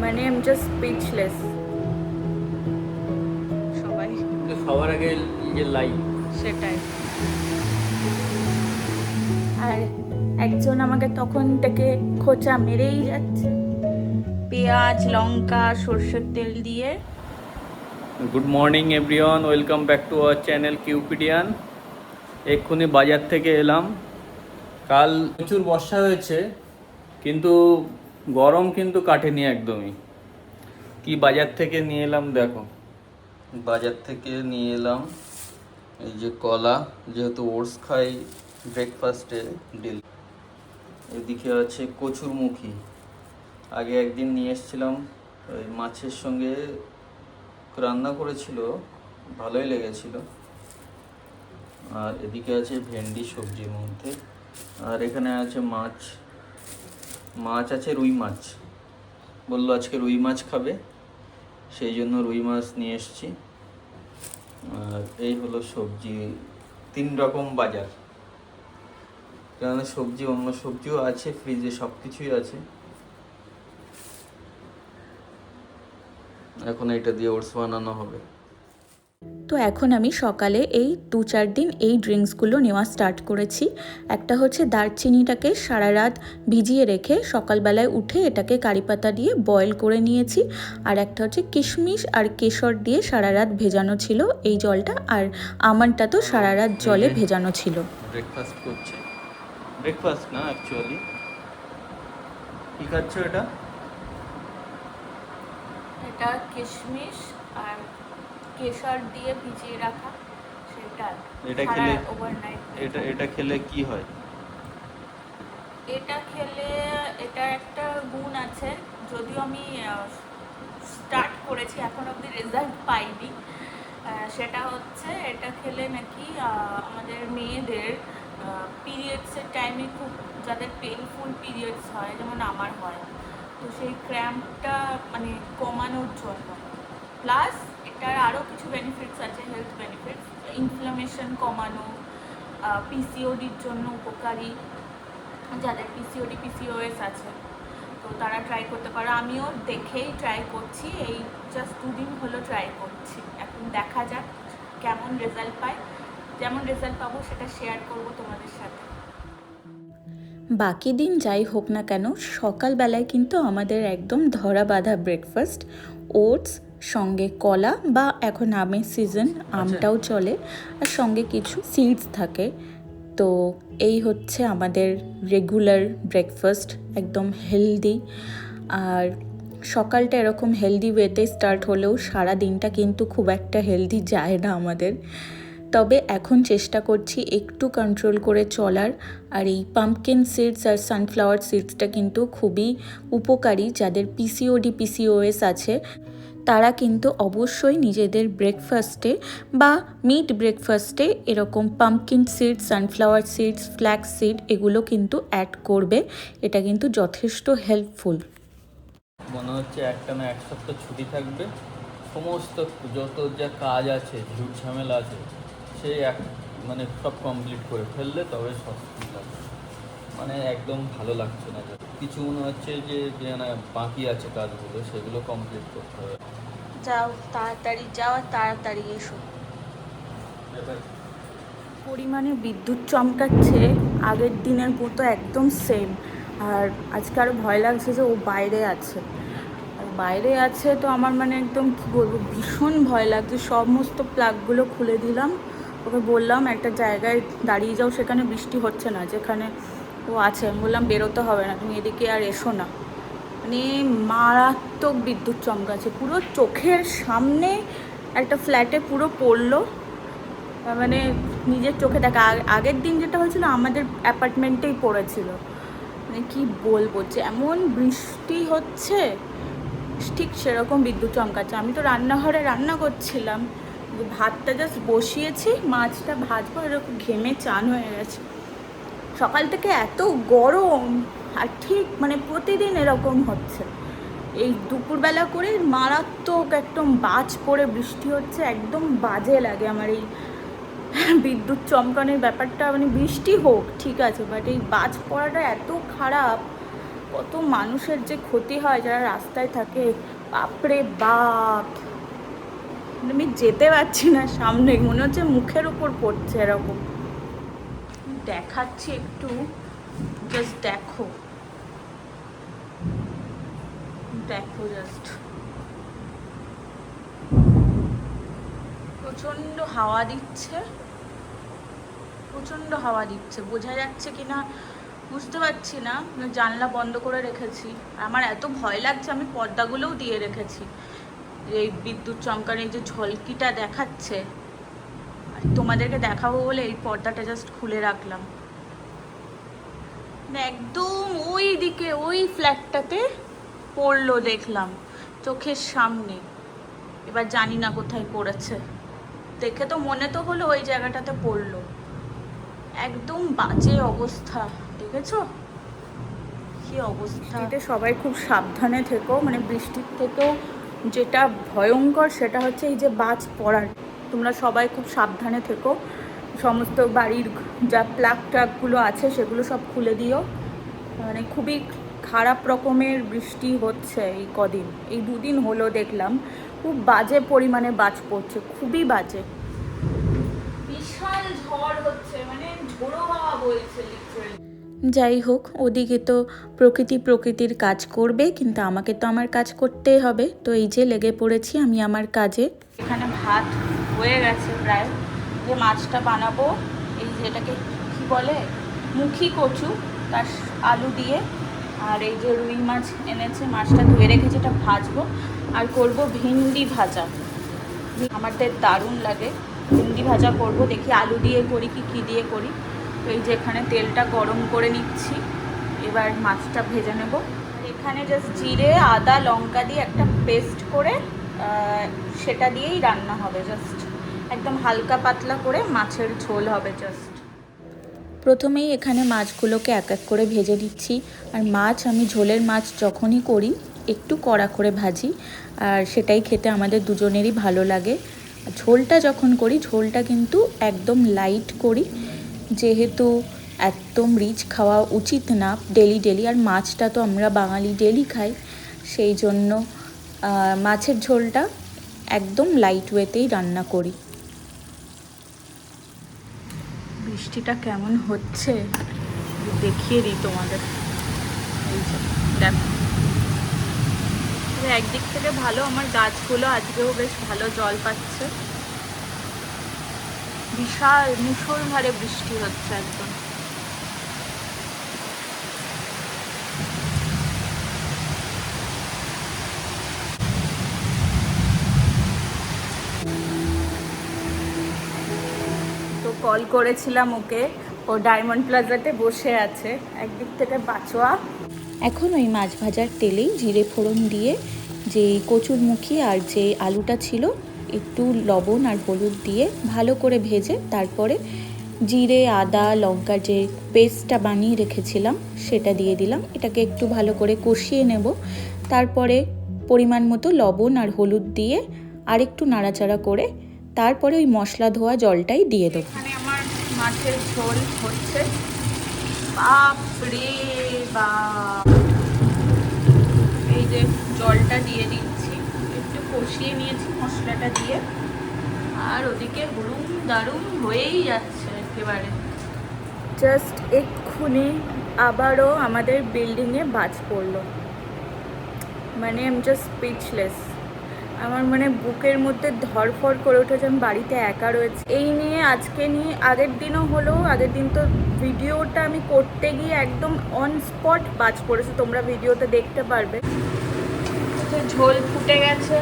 মানে আমি just speechless. সবাই সবার আগে যে লাইভ সেটাই। আর একজন আমাকে তখন থেকে খোঁচা মেরেই যাচ্ছে, পেঁয়াজ লঙ্কা সর্ষের তেল দিয়ে। Good morning everyone, welcome back to our channel Cupidian. এক্ষুনি বাজার থেকে এলাম। কাল প্রচুর বর্ষা হয়েছে, কিন্তু গরম কিন্তু কাটেনি একদমই। কি বাজার থেকে নিয়ে এলাম দেখো। বাজার থেকে নিয়ে এলাম এই যে কলা, যেহেতু ওটস খাই ব্রেকফাস্টে ডেলি। এদিকে আছে কচুরমুখী, আগে একদিন নিয়ে এসেছিলাম, ওই মাছের সঙ্গে রান্না করেছিল, ভালোই লেগেছিল। আর এদিকে আছে ভেন্ডি সবজির মধ্যে। আর এখানে আছে মাছ, মাছ আছে রুই মাছ। বললো আজকে রুই মাছ খাবে, সেই জন্য রুই মাছ নিয়ে এসেছি। আর এই হলো সবজি, 3 রকম বাজার। কারণ সবজি, অন্য সবজিও আছে ফ্রিজে, সব কিছুই আছে। এখন এটা দিয়ে ওটস বানানো হবে। তো এখন আমি সকালে এই 2-4 দিন এই ড্রিঙ্কসগুলো নেওয়া স্টার্ট করেছি। একটা হচ্ছে দারচিনিটাকে সারা রাত ভিজিয়ে রেখে সকালবেলায় উঠে এটাকে কারি পাতা দিয়ে বয়েল করে নিয়েছি। আর একটা হচ্ছে কিশমিশ আর কেশর দিয়ে সারা রাত ভেজানো ছিল এই জলটা। আর আমন্ডটা তো সারা রাত জলে ভেজানো ছিল। ব্রেকফাস্ট করছে, ব্রেকফাস্ট না অ্যাকচুয়ালি। কি খাচ্ছ এটা? এটা কিশমিশ আর কেশর দিয়ে ভিজিয়ে রাখা সেটা। এটা খেলে ওভারনাইট এটা খেলে কি হয়? এটা খেলে এটার একটা গুণ আছে, যদিও আমি স্টার্ট করেছি এখন অবধি রেজাল্ট পাইনি। সেটা হচ্ছে এটা খেলে নাকি আমাদের মেয়েদের পিরিয়ডসের টাইমে খুব, যাদের পেইনফুল পিরিয়ডস হয় যেমন আমার হয়, তো সেই ক্র্যাম্পটা মানে কমানোর জন্য। প্লাস এটার আরও কিছু বেনিফিটস আছে, হেলথ বেনিফিটস, ইনফ্লামেশন কমানো, পিসিওডির জন্য উপকারী, যাদের পিসিওডি পিসিওএস আছে তো তারা ট্রাই করতে পারো। আমিও দেখেই ট্রাই করছি, এই জাস্ট 2 দিন হলো ট্রাই করছি। এখন দেখা যাক কেমন রেজাল্ট পাই, যেমন রেজাল্ট পাবো সেটা শেয়ার করব তোমাদের সাথে। বাকি দিন যাই হোক না কেন, সকালবেলায় কিন্তু আমাদের একদম ধরা বাঁধা ব্রেকফাস্ট, ওটস, সঙ্গে কলা বা এখন আমের সিজন আমটাও চলে, আর সঙ্গে কিছু সিডস থাকে। তো এই হচ্ছে আমাদের রেগুলার ব্রেকফাস্ট, একদম হেলদি। আর সকালটা এরকম হেলদি ওয়েতে স্টার্ট হলেও সারা দিনটা কিন্তু খুব একটা হেলদি যায় না আমাদের। তবে এখন চেষ্টা করছি একটু কন্ট্রোল করে চলার। আর এই পাম্পকিন সিডস আর সানফ্লাওয়ার সিডসটা কিন্তু খুবই উপকারী, যাদের পিসিওডি পিসিওএস আছে তারা কিন্তু অবশ্যই নিজেদের ব্রেকফাস্টে বা মিড ব্রেকফাস্টে এরকম pumpkin seed, sunflower seeds, flax seed এগুলো কিন্তু অ্যাড করবে। এটা কিন্তু যথেষ্ট হেল্পফুল। মনে হচ্ছে একটা না এক সপ্তাহ ছুটি থাকবে, সমস্ত যত যা কাজ আছে, ঝুট ঝামেলা আছে, সেই মানে সব কমপ্লিট করে ফেললে তবে স্বস্তি লাগবে। মানে একদম ভালো লাগছে না, কিছু মনে হচ্ছে যে না বাকি আছে কাজগুলো, সেগুলো কমপ্লিট করতে হবে। যাও তাড়াতাড়ি যাও আর তাড়াতাড়ি এসো। পরিমাণে বিদ্যুৎ চমকাচ্ছে আগের দিনের মতো একদম সেম। আর আজকে আরও ভয় লাগছে যে ও বাইরে আছে, আর বাইরে আছে তো আমার মানে একদম কী বলবো, ভীষণ ভয় লাগছে। সমস্ত প্লাগগুলো খুলে দিলাম, ওকে বললাম একটা জায়গায় দাঁড়িয়ে যাও, সেখানে বৃষ্টি হচ্ছে না যেখানে ও আছে। আমি বললাম বেরোতে হবে না, তুমি এদিকে আর এসো না। মানে মারাত্মক বিদ্যুৎ চমকাচ্ছে, পুরো চোখের সামনে একটা ফ্ল্যাটে পুরো পড়লো। মানে নিজের চোখে দেখা। আগের দিন যেটা হয়েছিল আমাদের অ্যাপার্টমেন্টেই পড়েছিল। মানে কি বলবো, যেমন বৃষ্টি হচ্ছে ঠিক সেরকম বিদ্যুৎ চমকাচ্ছে। আমি তো রান্নাঘরে রান্না করছিলাম, ভাতটা জাস্ট বসিয়েছি, মাছটা ভাজবো, এরকম ঘেমে চান হয়ে গেছে। সকাল থেকে এত গরম, আর ঠিক মানে প্রতিদিন এরকম হচ্ছে। এই দুপুরবেলা করে মারাত্মক একদম বাজ পড়ে বৃষ্টি হচ্ছে, একদম বাজে লাগে আমার এই বিদ্যুৎ চমকানোর ব্যাপারটা। মানে বৃষ্টি হোক ঠিক আছে, বাট এই বাজ পড়াটা এত খারাপ, কত মানুষের যে ক্ষতি হয় যারা রাস্তায় থাকে, বাপরে বাপ। আমি যেতে পারছি না সামনে, মনে হচ্ছে মুখের উপর পড়ছে এরকম। দেখাচ্ছি একটু, জাস্ট দেখো, দেখো জাস্ট। প্রচণ্ড হাওয়া দিচ্ছে, প্রচণ্ড হাওয়া দিচ্ছে, বোঝা যাচ্ছে কিনা বুঝতে পারছি না। জানলা বন্ধ করে রেখেছি, আমার এত ভয় লাগছে, আমি পর্দাগুলোও দিয়ে রেখেছি। এই বিদ্যুৎ চমকানো এই যে ঝলকিটা দেখাচ্ছে, আর তোমাদেরকে দেখাবো বলে এই পর্দাটা জাস্ট খুলে রাখলাম। একদম ওই দিকে ওই ফ্ল্যাটটাতে পড়লো দেখলাম চোখের সামনে। এবার জানি না কোথায় পড়েছে, দেখে তো মনে তো হলো ওই জায়গাটাতে পড়লো। একদম বাজে অবস্থা, দেখেছো কি অবস্থা। এতে সবাই খুব সাবধানে থেকো, মানে বৃষ্টির থেকেও যেটা ভয়ঙ্কর সেটা হচ্ছে এই যে বাজ পড়ার। তোমরা সবাই খুব সাবধানে থেকো, সমস্ত বাড়ির যা প্লাগ ট্রাকগুলো আছে সেগুলো সব খুলে দিও। মানে খুবই খারাপ রকমের বৃষ্টি হচ্ছে এই কদিন, এই দুদিন হলো দেখলাম খুব বাজে পরিমাণে বাজ পড়ছে, খুবই বাজে। বিশাল ঝড় হচ্ছে, মানে ঝোড়ো হাওয়া বইছে লিটারালি। যাই হোক, ওদিকে তো প্রকৃতির কাজ করবে, কিন্তু আমাকে তো আমার কাজ করতেই হবে। তো এই যে লেগে পড়েছি আমি আমার কাজে। এখানে ভাত হয়ে গেছে প্রায়, যে মাছটা বানাবো, এই যেটাকে কি বলে, মুখী কচু, তার আলু দিয়ে, আর এই যে রুই মাছ এনেছে, মাছটা ধুয়ে রেখেছে, এটা ভাজবো। আর করব ভিন্ডি ভাজা, আমাদের দারুণ লাগে। ভিন্ডি ভাজা করব, দেখি আলু দিয়ে করি কি দিয়ে করি। তো এই যে এখানে তেলটা গরম করে নিচ্ছি, এবার মাছটা ভেজে নেব। এখানে জাস্ট জিরে আদা লঙ্কা দিয়ে একটা পেস্ট করে সেটা দিয়েই রান্না হবে, জাস্ট একদম হালকা পাতলা করে মাছের ঝোল হবে জাস্ট। প্রথমেই এখানে মাছগুলোকে এক এক করে ভেজে দিচ্ছি। আর মাছ আমি ঝোলের মাছ যখনই করি একটু কড়া করে ভাজি, আর সেটাই খেতে আমাদের দুজনেরই ভালো লাগে। ঝোলটা যখন করি ঝোলটা কিন্তু একদম লাইট করি, যেহেতু একদম রিচ খাওয়া উচিত না ডেলি। আর মাছটা তো আমরা বাঙালি ডেলি খাই, সেই জন্য মাছের ঝোলটা একদম লাইট ওয়েতেই রান্না করি। বৃষ্টিটা কেমন হচ্ছে দেখিয়ে দিই তোমাদের। এই যে দেখো, একদিক থেকে ভালো, আমার গাছগুলো আজকেও বেশ ভালো জল পাচ্ছে। বিশাল মুষলধারে বৃষ্টি হচ্ছে একদম। তো কল করেছিলাম ওকে, ও ডায়মন্ড প্লাজাতে বসে আছে, একদিক থেকে বাঁচোয়া। এখন ওই মাছ ভাজার তেলেই জিরে ফোড়ন দিয়ে যে কচুরমুখী আর যে আলুটা ছিল একটু লবণ আর হলুদ দিয়ে ভালো করে ভেজে, তারপরে জিরে আদা লঙ্কা যে পেস্টটা বানিয়ে রেখেছিলাম সেটা দিয়ে দিলাম। এটাকে একটু ভালো করে কষিয়ে নেব, তারপরে পরিমাণ মতো লবণ আর হলুদ দিয়ে আর একটু নাড়াচাড়া করে তারপরে ওই মশলা ধোয়া জলটাই দিয়ে দেবো। এখানে আমার মাছের ঝোল হচ্ছে, বাপ রে বাপ। এই যে জলটা দিয়ে দিচ্ছি, একটু কষিয়ে নিয়েছি মশলাটা দিয়ে, আর ওদিকে হুড়ুম দারুম হয়েই যাচ্ছে একেবারে। জাস্ট এক্ষুনি আবারও আমাদের বিল্ডিংয়ে বাজ পড়লো, মানে আই এম জাস্ট স্পিচলেস। আমার মানে বুকের মধ্যে ধরফড় করে উঠেছে, আমি বাড়িতে একা রয়েছে। এই নিয়ে আজকে নিয়ে আগের দিনও হলো, আগের দিন তো ভিডিওটা আমি করতে গিয়ে একদম অন স্পট বাজ পড়েছে, তোমরা ভিডিওতে দেখতে পারবে। ঝোল ফুটে গেছে,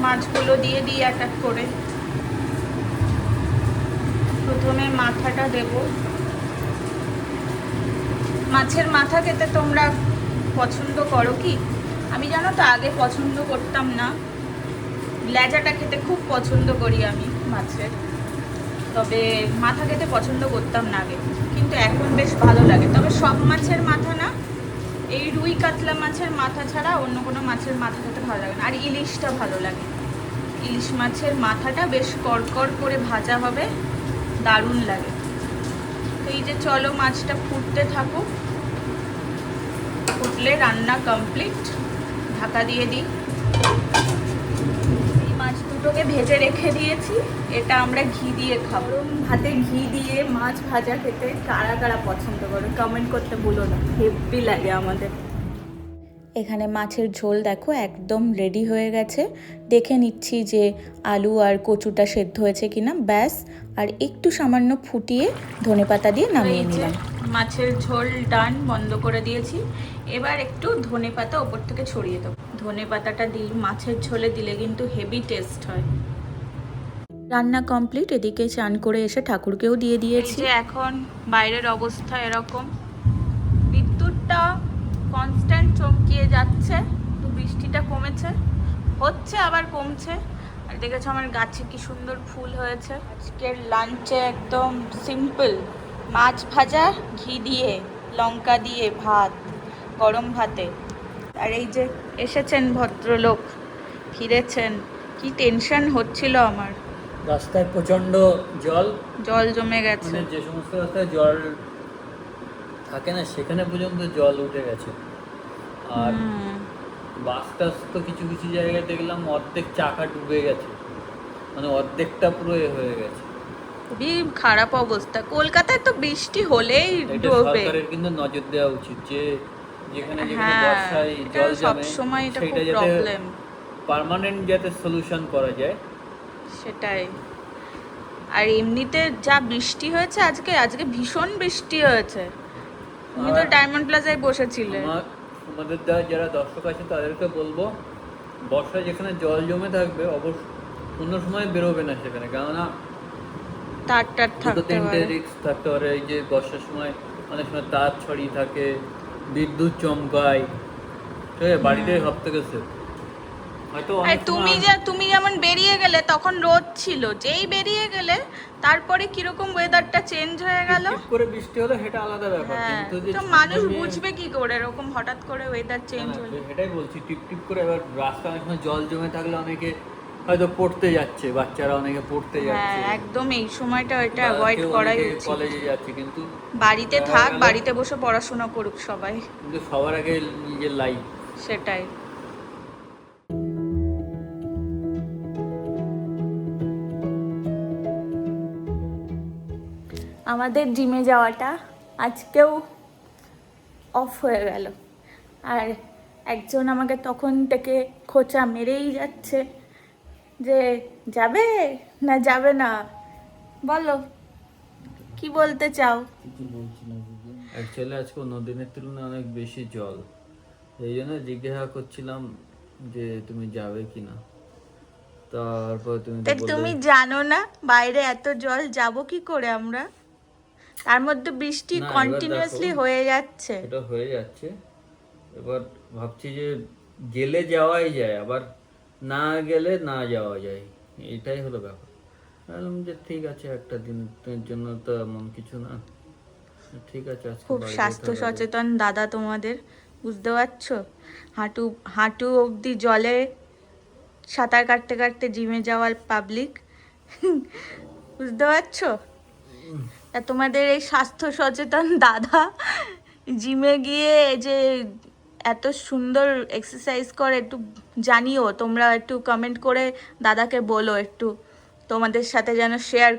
মাছগুলো দিয়ে দিই এক এক করে। প্রথমে মাথাটা দেব। মাছের মাথা খেতে তোমরা পছন্দ করো কি? আমি জানো তো আগে পছন্দ করতাম না, লেজাটা খেতে খুব পছন্দ করি আমি মাছের, তবে মাথা খেতে পছন্দ করতাম না আগে, কিন্তু এখন বেশ ভালো লাগে। তবে সব মাছের মাথা না, এই রুই কাতলা মাছের মাথা ছাড়া অন্য কোনো মাছের মাথা খেতে ভালো লাগে না। আর ইলিশটা ভালো লাগে, ইলিশ মাছের মাথাটা বেশ কড়কড় করে ভাজা হবে, দারুণ লাগে। তো এই যে চলো মাছটা ফুটতে থাকুক, ফুটলে রান্না কমপ্লিট। ঢাকা দিয়ে দিই। এই মাছ দুটোকে ভেজে রেখে দিয়েছি, এটা আমরা ঘি দিয়ে খাবো। ভাতে ঘি দিয়ে মাছ ভাজা খেতে কারা কারা পছন্দ করো কমেন্ট করতে ভুলো না, হেভি লাগে আমাদের। এখানে মাছের ঝোল দেখো একদম রেডি হয়ে গেছে। দেখে নিচ্ছি যে আলু আর কচুটা সেদ্ধ হয়েছে কিনা, ব্যাস। আর একটু সামান্য ফুটিয়ে ধনেপাতা দিয়ে নামিয়ে নিলাম। মাছের ঝোল ডান, বন্ধ করে দিয়েছি। এবার একটু ধনেপাতা ওপর থেকে ছড়িয়ে দেবো। ধনেপাতাটা দিই মাছের ঝোলে, দিলে কিন্তু হেভি টেস্ট হয়। রান্না কমপ্লিট। এদিকে চান করে এসে ঠাকুরকেও দিয়ে দিয়েছি। এখন বাইরের অবস্থা এরকম, বিদ্যুৎটা কনস্ট্যান্ট চমকিয়ে যাচ্ছে। তো বৃষ্টিটা কমেছে, হচ্ছে আবার কমছে। আর দেখেছো আমার গাছে কি সুন্দর ফুল হয়েছে। আজকের লাঞ্চে একদম সিম্পল মাছ ভাজা, ঘি দিয়ে লঙ্কা দিয়ে ভাত, গরম ভাতে। আর এই যে এসেছেন ভদ্রলোক, ফিরেছেন। কি টেনশন হচ্ছিল আমার, রাস্তায় প্রচন্ড জল জমে গেছে। মানে যে সমস্ত রাস্তায় জল থাকে না সেখানে পর্যন্ত জল উঠে গেছে। আর বাস টাস তো কিছু কিছু জায়গায় দেখলাম অর্ধেক চাকা ডুবে গেছে, মানে অর্ধেকটা পুরো হয়ে গেছে। খুবই খারাপ অবস্থা। কলকাতায় তো বৃষ্টি হলেই ডুবে। সরকারের কিন্তু নজর দেওয়া উচিত যে যেখানে যেখানে বর্ষায় জল জমে সেটা যাতে পার্মানেন্ট যাতে সলিউশন করা যায়, সেটাই। আর এমনিতে যা বৃষ্টি হয়েছে আজকে ভীষণ বৃষ্টি হয়েছে। তুমি তো ডায়মন্ড প্লাজায় বসেছিলে। আমাদের যারা দর্শক আছে তাদেরকে বলবো, বর্ষায় যেখানে জল জমে থাকবে অবশ্য অন্য সময় বেরোবে না সেখানে, কেননা তার থাকতে পারে, রিস্ক থাকতে পারে। এই যে বর্ষার সময় অনেক সময় তার ছড়িয়ে থাকে, বিদ্যুৎ চমকায়, ঠিক আছে, বাড়িতে সব থেকে সেফ। তুমি যেমন বেরিয়ে গেলে তখন রোদ ছিল, যেই বেরিয়ে গেলে তারপরে কিরকম ওয়েদারটা চেঞ্জ হয়ে গেল। করে বৃষ্টি হলো সেটা আলাদা ব্যাপার, কিন্তু তো মানুষ বুঝবে কি করে এরকম হঠাৎ করে ওয়েদার চেঞ্জ হলো। সেটাই বলছি, টিপ টিপ করে। এবার রাস্তায় অনেক সময় জল জমে থাকলে অনেকে হয়তো পড়তে যাচ্ছে, বাচ্চারা অনেকে পড়তে যাচ্ছে। একদম এই সময়টা এটা অ্যাভয়েড করাই উচিত। কলেজে যাচ্ছে, কিন্তু বাড়িতে থাক, বাড়িতে বসে পড়াশোনা করুক সবাই, কিন্তু সবার আগে নিজের লাইফ। সেটাই। আমাদের জিমে যাওয়াটা আজকেও অফ হয়ে গেল। আর একজন আমাকে তখন থেকে খোঁচা মেরেই যাচ্ছে যে যাবে না যাবে না, বলো কি বলতে চাও? অ্যাকচুয়ালি আজকে অন্য দিনের তুলনায় অনেক বেশি জল, এই জন্য জিজ্ঞাসা করছিলাম যে তুমি যাবে কিনা। তারপর তুমি জানো না বাইরে এত জল, যাব কি করে আমরা? তার মধ্যে বৃষ্টি কন্টিনিউয়াসলি হয়ে যাচ্ছে। এটা হয়ে যাচ্ছে। এবার ভাবছি যে গেলে যাওয়াই যায়, আবার না গেলে না যাওয়া যায়, এটাই হলো ব্যাপার। বললাম যে ঠিক আছে, একটা দিনের জন্য তো এমন কিছু না, ঠিক আছে। খুব স্বাস্থ্য সচেতন দাদা তোমাদের, বুঝতে পারছো? হাঁটু অবধি জলে সাঁতার কাটতে কাটতে জিমে যাওয়ার পাবলিক, বুঝতে পারছো? তা তোমাদের এই স্বাস্থ্য সচেতন দাদা জিমে গিয়ে যে এত সুন্দর এক্সারসাইজ করে, একটু জানিও তোমরা, একটু কমেন্ট করে দাদাকে বলো একটু তোমাদের সাথে যেন শেয়ার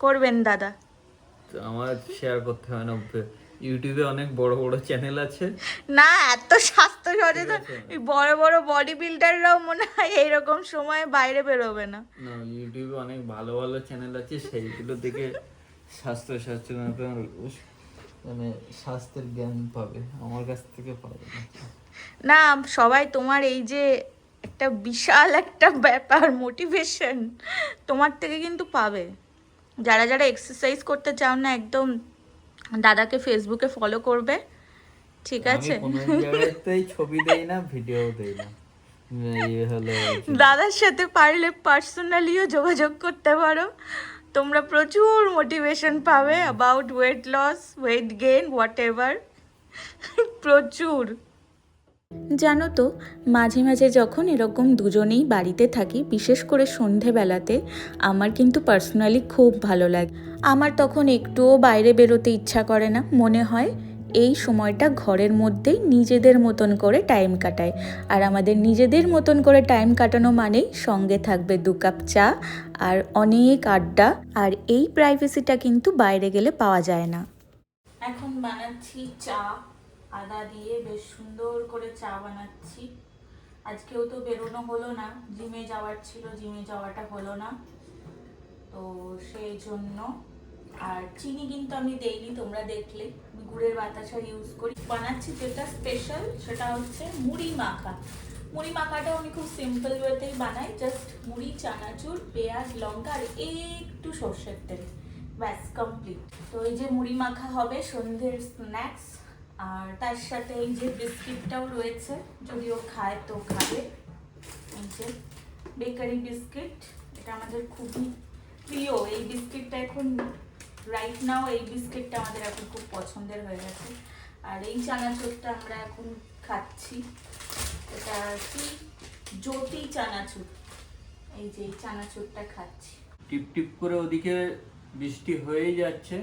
করবেন দাদা। আমার শেয়ার করতে হয় না, ইউটিউবে অনেক বড় বড় চ্যানেল আছে না, এত স্বাস্থ্য সচেতন বড় বড় বডি বিল্ডাররাও মনে হয় এইরকম সময় বাইরে বেরোবে না। না, ইউটিউবে অনেক ভালো ভালো চ্যানেল আছে, সেইগুলো দেখে স্বাস্থ্য সচেতনতা মানে স্বাস্থ্যের জ্ঞান পাবে, আমার কাছ থেকে পাবে না। সবাই তোমার এই যে একটা বিশাল একটা ব্যাপার মোটিভেশন তোমার থেকে কিন্তু পাবে। যারা যারা এক্সারসাইজ করতে চাও না, একদম দাদাকে ফেসবুকে ফলো করবে, ঠিক আছে? আমি কোনো জায়গাতেই ছবি দেই না, ভিডিও দেই না। দাদার সাথে পারলে পার্সোনালিও যোগাযোগ করতে পারো, তোমরা প্রচুর মোটিভেশন পাবে about weight loss, weight gain, whatever এভার, প্রচুর। জানো তো, মাঝে মাঝে যখন এরকম দুজনেই বাড়িতে থাকি, বিশেষ করে সন্ধেবেলাতে, আমার কিন্তু পার্সোনালি খুব ভালো লাগে। আমার তখন একটুও বাইরে বেরোতে ইচ্ছা করে না, মনে হয় এই সময়টা ঘরের মধ্যেই নিজেদের মতন করে টাইম কাটাই। আর আমাদের নিজেদের মতন করে টাইম কাটানো মানেই সঙ্গে থাকবে 2 কাপ চা আর অনেক আড্ডা। আর এই প্রাইভেসিটা কিন্তু বাইরে গেলে পাওয়া যায় না। এখন বানাচ্ছি চা, আদা দিয়ে বেশ সুন্দর করে চা বানাচ্ছি। আজকেও তো বেরোনো হলো না, জিমে যাওয়ার ছিল, জিমে যাওয়াটা হলো না, তো সেই জন্য। আর চিনি কিন্তু আমি দেইনি, তোমরা দেখলে আমি গুড়ের বাতাসা ইউজ করি। বানাচ্ছি যেটা স্পেশাল সেটা হচ্ছে মুড়ি মাখা। মুড়ি মাখাটাও আমি খুব সিম্পল ওয়েতেই বানাই, জাস্ট মুড়ি, চানাচুর, পেঁয়াজ, লঙ্কা আর একটু সর্ষের তেল, ব্যাস কমপ্লিট। তো এই যে মুড়ি মাখা হবে সন্ধ্যের স্ন্যাক্স, আর তার সাথে এই যে বিস্কিটটাও রয়েছে, যদিও খায় তো খাবে। এই যে বেকারি বিস্কিট, এটা আমাদের খুবই প্রিয়। এই বিস্কিটটা এখন রাইট নাও এই বিস্কিটটা আমাদের এখন খুব পছন্দের হয়ে গেছে। আর এই চানাচুরটা আমরা এখন খাচ্ছি, এটা কি জ্যোতি চানাচুর, এই যে এই চানাচুরটা খাচ্ছি। টিপ টিপ করে ওদিকে বৃষ্টি হয়েই যাচ্ছে।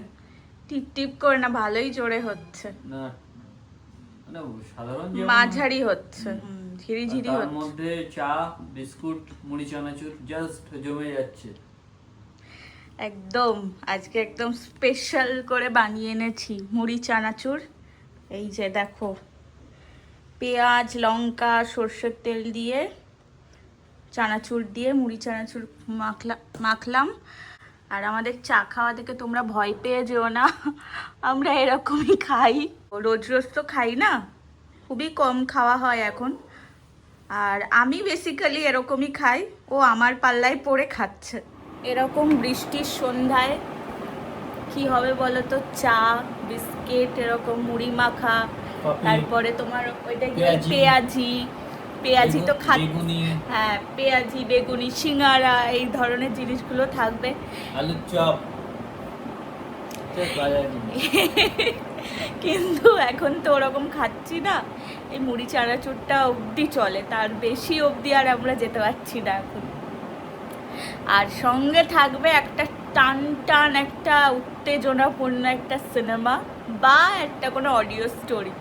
টিপ টিপ করে না, ভালোই জোরে হচ্ছে না মানে সাধারণ মাঝারি হচ্ছে, ঝিরিঝিরি তার হচ্ছে। মধ্যে চা, বিস্কুট, মুড়ি, চানাচুর জাস্ট জমে যাচ্ছে একদম আজকে একদম স্পেশাল করে বানিয়ে এনেছি মুড়ি চানাচুর। এই যে দেখো, পেঁয়াজ, লঙ্কা, সর্ষের তেল দিয়ে চানাচুর দিয়ে মুড়ি চানাচুর মাখলাম। আর আমাদের চা খাওয়া থেকে তোমরা ভয় পেয়ে যেও না, আমরা এরকমই খাই, রোজ রোজ তো খাই না, খুবই কম খাওয়া হয় এখন। আর আমি বেসিক্যালি এরকমই খাই, ও আমার পাল্লায় পড়ে খাচ্ছে। এরকম বৃষ্টির সন্ধ্যায় কি হবে বলো তো, চা, বিস্কিট, এরকম মুড়ি মাখা, তারপরে তোমার ওইটা কি পেঁয়াজি তো খাচ্ছি, হ্যাঁ পেঁয়াজি, বেগুনি, সিঙ্গারা, এই ধরনের জিনিসগুলো থাকবে, আলুর চপ। কিন্তু এখন তো ওরকম খাচ্ছি না, এই মুড়ি চানাচুরটা অবধি চলে, তার বেশি অবধি আর আমরা যেতে পারছি না এখন। আর সঙ্গে থাকবে একটা টান টান একটা উত্তেজনাপূর্ণ একটা সিনেমা বা একটা কোনো অডিও স্টোরি,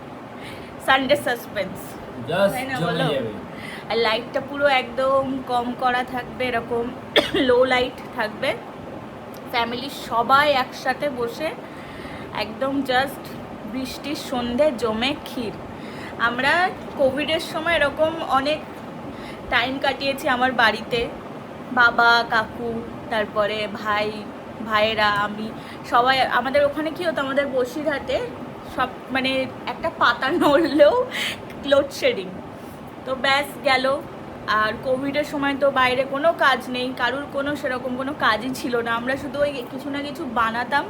সানডে সাসপেন্স, তাই না বলো? আর লাইটটা পুরো একদম কম করা থাকবে, এরকম লো লাইট থাকবে, ফ্যামিলির সবাই একসাথে বসে একদম জাস্ট বৃষ্টির সন্ধে জমে ক্ষীর। আমরা কোভিডের সময় এরকম অনেক টাইম কাটিয়েছি আমার বাড়িতে, বাবা, কাকু, তারপরে ভাইয়েরা, আমি, সবাই। আমাদের ওখানে কি হতো, আমাদের বসিরহাটে সব মানে একটা পাতা নড়লেও লোডশেডিং, তো ব্যাস গেল। আর কোভিডের সময় তো বাইরে কোনো কাজ নেই, কারুর কোনো সেরকম কোনো কাজই ছিল না, আমরা শুধু ওই কিছু না কিছু বানাতাম,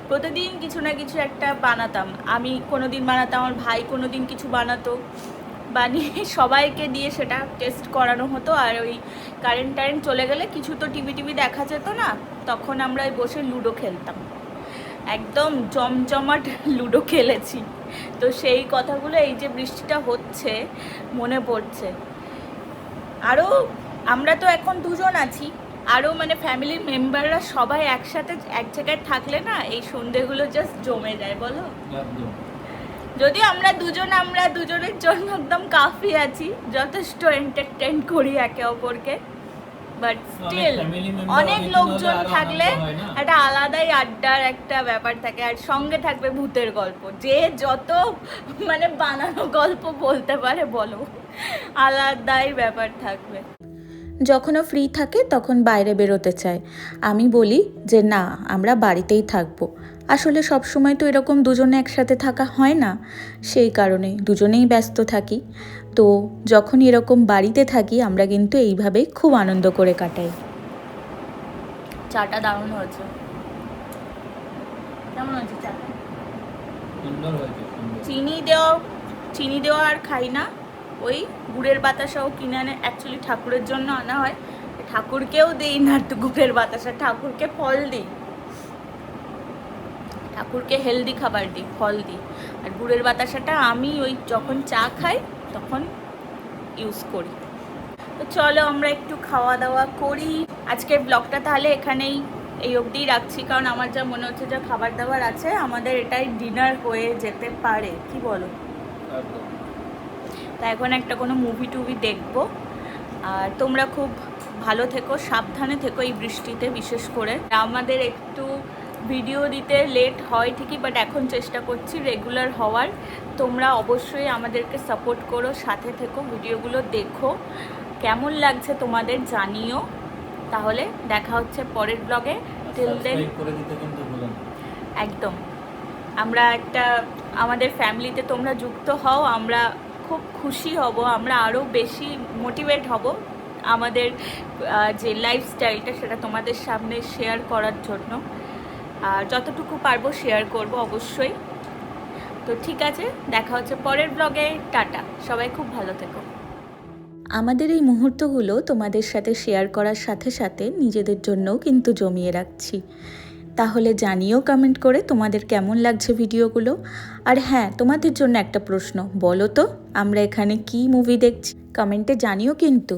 প্রতিদিন কিছু না কিছু একটা বানাতাম। আমি কোনো দিন বানাতাম, আমার ভাই কোনো দিন কিছু বানাতো, বানিয়ে সবাইকে দিয়ে সেটা টেস্ট করানো হতো। আর ওই কারেন্ট চলে গেলে কিছু তো টিভি দেখা যেত না, তখন আমরা বসে লুডো খেলতাম, একদম জমজমাট লুডো খেলেছি। তো সেই কথাগুলো এই যে বৃষ্টিটা হচ্ছে মনে পড়ছে। আরও আমরা তো এখন দুজন আছি, আরও মানে ফ্যামিলির মেম্বাররা সবাই একসাথে এক জায়গায় থাকলে না এই সন্ধেগুলো জাস্ট জমে যায়, বলো? যদি আমরা দুজনের জন্য একদম কাফি আছি, যথেষ্ট এন্টারটেইন করি একে অপরকে, বাট স্টিল অনেক লোকজন থাকলে একটা আলাদাই আড্ডার একটা ব্যাপার থাকে। আর সঙ্গে থাকবে ভূতের গল্প, যে যত মানে বানানো গল্প বলতে পারে বলো, আলাদাই ব্যাপার থাকবে। যখনও ফ্রি থাকে তখন বাইরে বেরোতে চায়, আমি বলি যে না, আমরা বাড়িতেই থাকবো। আসলে সব সময় তো এরকম দুজনে একসাথে থাকা হয় না, সেই কারণে দুজনেই ব্যস্ত থাকি। তো যখন এরকম বাড়িতে থাকি আমরা কিন্তু এইভাবেই খুব আনন্দ করে কাটাই। চাটা দারুণ হয়েছে, কেমন হয়েছে চাটা? সুন্দর হয়েছে। চিনি দেওয়া আর খাই না, ওই গুড়ের বাতাসাও কিনে আনে, অ্যাকচুয়ালি ঠাকুরের জন্য আনা হয়, ঠাকুরকেও দিই না গুড়ের বাতাসা, ঠাকুরকে ফল দিই, ঠাকুরকে হেলদি খাবার দিই, ফল দিই। আর গুড়ের বাতাসাটা আমি ওই যখন চা খাই তখন ইউজ করি। তো চলো আমরা একটু খাওয়া দাওয়া করি। আজকের ব্লগটা তাহলে এখানেই এই অবধিই রাখছি, কারণ আমার যা মনে হচ্ছে যা খাবার দাবার আছে আমাদের এটাই ডিনার হয়ে যেতে পারে, কি বলো? তা এখন একটা কোনো মুভি টুভি দেখবো। আর তোমরা খুব ভালো থেকো, সাবধানে থেকো এই বৃষ্টিতে বিশেষ করে। আমাদের একটু ভিডিও দিতে লেট হয় ঠিকই, বাট এখন চেষ্টা করছি রেগুলার হওয়ার। তোমরা অবশ্যই আমাদেরকে সাপোর্ট করো, সাথে থেকো, ভিডিওগুলো দেখো, কেমন লাগছে তোমাদের জানিও। তাহলে দেখা হচ্ছে পরের ব্লগে। টিল দেন একদম আমরা একটা আমাদের ফ্যামিলিতে তোমরা যুক্ত হও, আমরা খুব খুশি হব, আমরা আরও বেশি মোটিভেট হব আমাদের যে লাইফস্টাইলটা সেটা তোমাদের সামনে শেয়ার করার জন্য। আর যতটুকু পারবো শেয়ার করব অবশ্যই। তো ঠিক আছে, দেখা হচ্ছে পরের ব্লগে। টাটা, সবাই খুব ভালো থেকো। আমাদের এই মুহূর্তগুলো তোমাদের সাথে শেয়ার করার সাথে সাথে নিজেদের জন্যও কিন্তু জমিয়ে রাখছি। তাহলে জানিও কমেন্ট করে তোমাদের কেমন লাগছে ভিডিওগুলো। আর হ্যাঁ, তোমাদের জন্য একটা প্রশ্ন, বলো তো আমরা এখানে কি মুভি দেখছি, কমেন্টে জানিও কিন্তু।